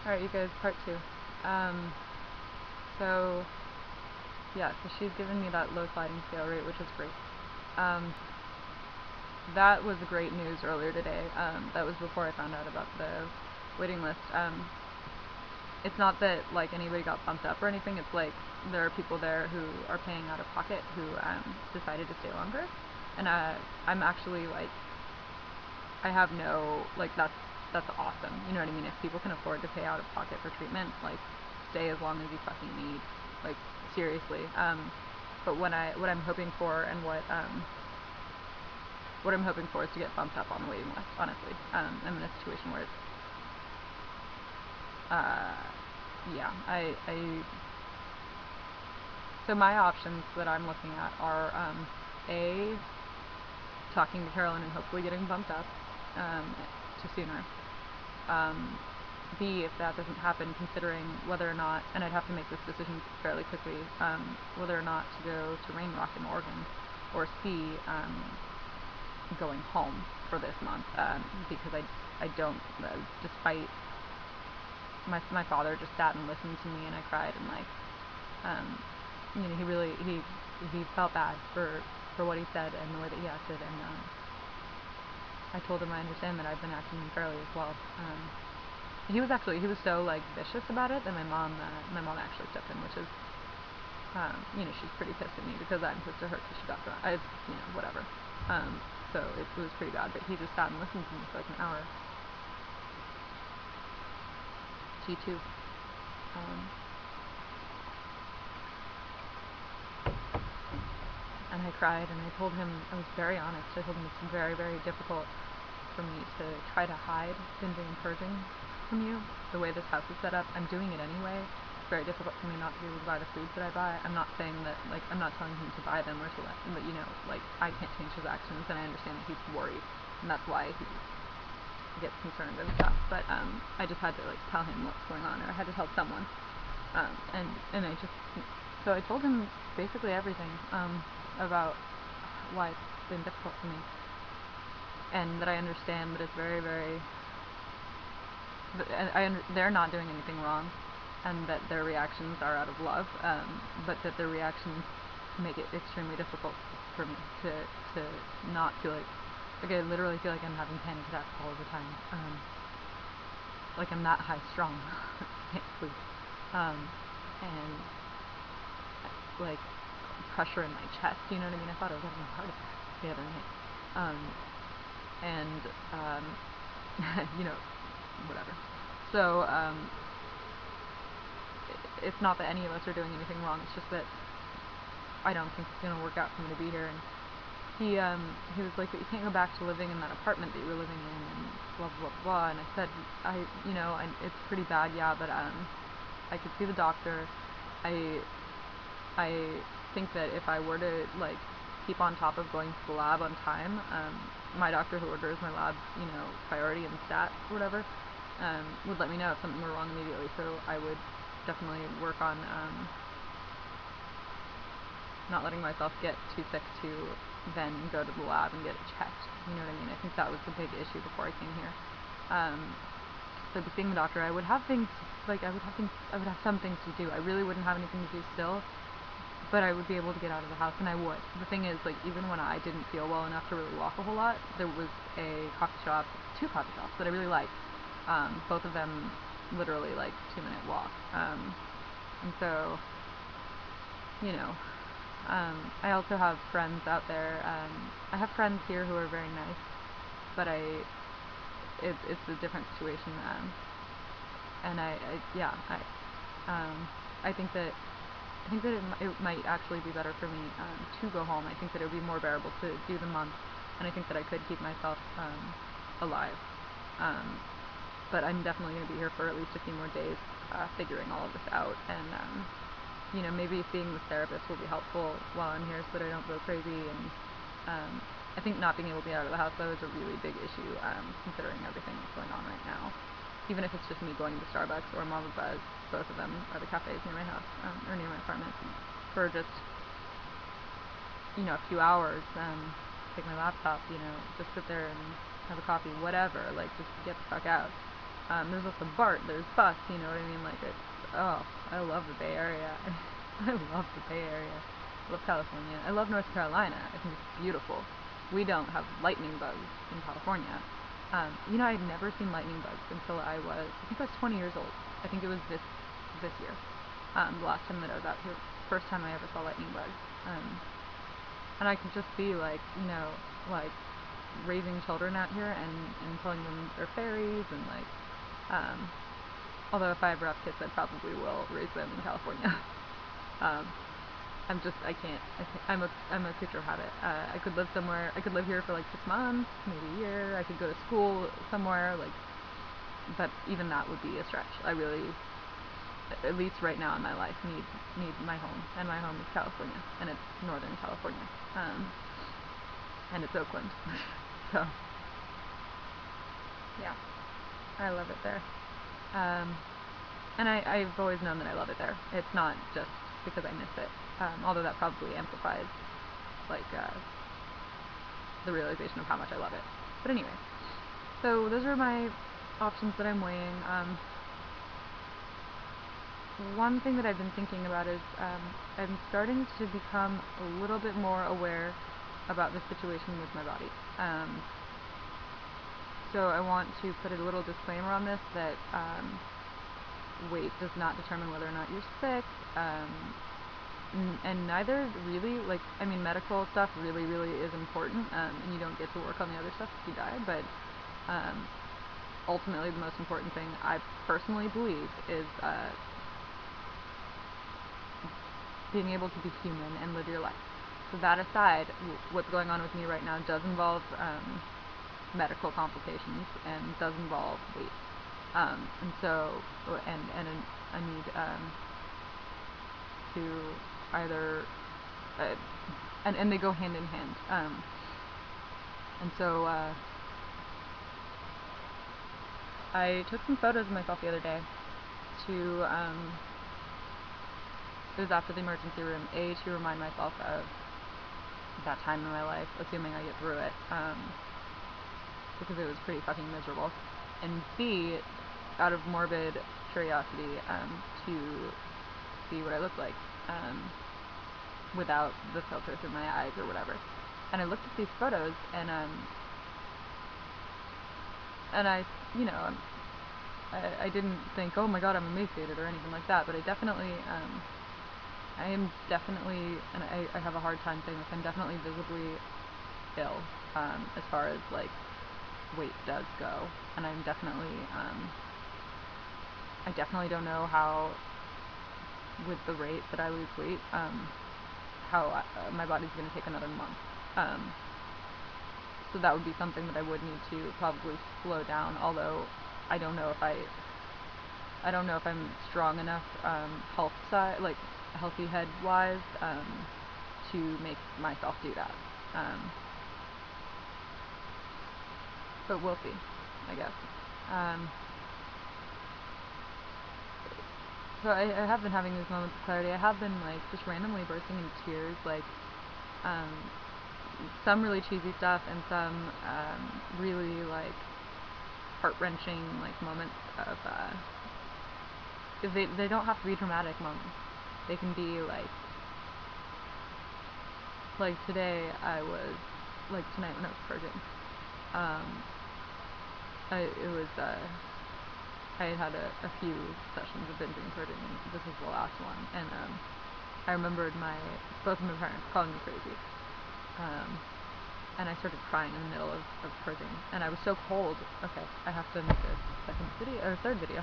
Alright, you guys, part two. So, yeah, so she's given me that low sliding scale rate, which is great. That was great news earlier today. That was before I found out about the waiting list. It's not that, like, anybody got bumped up or anything. It's like there are people there who are paying out of pocket who decided to stay longer. And I'm actually, like, I have no, like, that's awesome. You know what I mean? If people can afford to pay out of pocket for treatment, like, stay as long as you fucking need. Like, seriously. But what I'm hoping for and what I'm hoping for is to get bumped up on the waiting list, honestly. I'm in a situation where it's, yeah, so my options that I'm looking at are, A, talking to Carolyn and hopefully getting bumped up, to sooner. B, if that doesn't happen, considering whether or not, and I'd have to make this decision fairly quickly, whether or not to go to Rain Rock in Oregon, or C, going home for this month, because I don't, despite my father just sat and listened to me and I cried and, like, you know, he felt bad for what he said and the way that he acted, and I told him I understand that I've been acting unfairly as well. He was so, like, vicious about it that my mom actually stepped in, which is, you know, she's pretty pissed at me because I'm pissed at her because she got drunk. You know, whatever. So it was pretty bad, but he just sat and listened to me for like an hour. G2. And I cried and I told him, I was very honest, I told him it's very, very difficult for me to try to hide binging and purging from you. The way this house is set up, I'm doing it anyway. It's very difficult for me not to be able to buy the foods that I buy. I'm not saying that, like, I'm not telling him to buy them or to let, but, you know, like, I can't change his actions, and I understand that he's worried, and that's why he gets concerned and stuff. But I just had to, like, tell him what's going on, or I had to tell someone. And I just, so I told him basically everything about why it's been difficult for me, and that I understand that it's very, very, they're not doing anything wrong, and that their reactions are out of love, but that their reactions make it extremely difficult for me to not feel like I literally feel like I'm having panic attacks all the time, like I'm that high strung, can't sleep, and like pressure in my chest, you know what I mean? I thought I was having a heart attack the other night, and you know, whatever. So it's not that any of us are doing anything wrong, it's just that I don't think it's going to work out for me to be here. And he was like, but you can't go back to living in that apartment that you were living in, and blah blah blah blah. And I said, you know, it's pretty bad, yeah, but I could see the doctor. I think that if I were to, like, keep on top of going to the lab on time, my doctor who orders my labs, you know, priority and stat or whatever, would let me know if something were wrong immediately. So I would definitely work on not letting myself get too sick to then go to the lab and get it checked. You know what I mean? I think that was the big issue before I came here. So seeing the doctor, I would have things, like, I would have some things to do. I really wouldn't have anything to do still, but I would be able to get out of the house, and I would. The thing is, like, even when I didn't feel well enough to really walk a whole lot, there was two coffee shops that I really liked. Both of them literally, like, 2-minute walk. And so, you know, I also have friends out there. I have friends here who are very nice, but it's a different situation. And I think that it might actually be better for me to go home. I think that it would be more bearable to do the month, and I think that I could keep myself alive. But I'm definitely going to be here for at least a few more days, figuring all of this out, and you know, maybe seeing this therapist will be helpful while I'm here so that I don't go crazy. And I think not being able to get out of the house, though, is a really big issue, considering everything that's going on right now. Even if it's just me going to Starbucks or Mama Buzz, both of them are the cafes near my house, or near my apartment, for just, you know, a few hours, take my laptop, you know, just sit there and have a coffee, whatever, like, just get the fuck out. There's also BART, there's bus, you know what I mean? Like, it's, oh, I love the Bay Area. I love the Bay Area. I love California. I love North Carolina. I think it's beautiful. We don't have lightning bugs in California. You know, I'd never seen lightning bugs until I think I was 20 years old. I think it was this year. The last time that I was out here, first time I ever saw lightning bugs. And I could just see, like, you know, like, raising children out here and telling them they're fairies and, like, although if I ever have kids, I probably will raise them in California. I can't, I'm a creature of habit. I could live somewhere, I could live here for like 6 months, maybe a year, I could go to school somewhere, like, but even that would be a stretch. I really, at least right now in my life, need my home, and my home is California, and it's Northern California, and it's Oakland, so, yeah, I love it there. And I've always known that I love it there. It's not just because I miss it, although that probably amplifies, like, the realization of how much I love it. But anyway, so those are my options that I'm weighing. One thing that I've been thinking about is I'm starting to become a little bit more aware about the situation with my body. So I want to put a little disclaimer on this that weight does not determine whether or not you're sick, and neither really, like, I mean, medical stuff really is important, and you don't get to work on the other stuff if you die, but ultimately the most important thing I personally believe is being able to be human and live your life. So that aside, what's going on with me right now does involve medical complications and does involve weight. And so, and I need to either, and they go hand in hand. And so I took some photos of myself the other day to, it was after the emergency room, A, to remind myself of that time in my life, assuming I get through it, because it was pretty fucking miserable, and B, out of morbid curiosity, to see what I look like, without the filter through my eyes or whatever. And I looked at these photos, and I, you know, I didn't think, oh my god, I'm emaciated or anything like that, but I definitely, I am definitely, and I have a hard time saying this, I'm definitely visibly ill, as far as, like, weight does go, and I'm definitely, I definitely don't know how, with the rate that I lose weight, how my body's going to take another month. So that would be something that I would need to probably slow down, although I don't know if I'm strong enough, health side, like healthy head wise, to make myself do that. But we'll see, I guess. So I have been having these moments of clarity. I have been, like, just randomly bursting into tears, like, some really cheesy stuff and some really, like, heart-wrenching, like, moments of, they don't have to be dramatic moments. They can be, like today I was, like, tonight when I was purging, I had a few sessions of binging purging, and this was the last one, and I remembered both of my parents calling me crazy, and I started crying in the middle of purging, and I was so cold. Okay, I have to make a third video.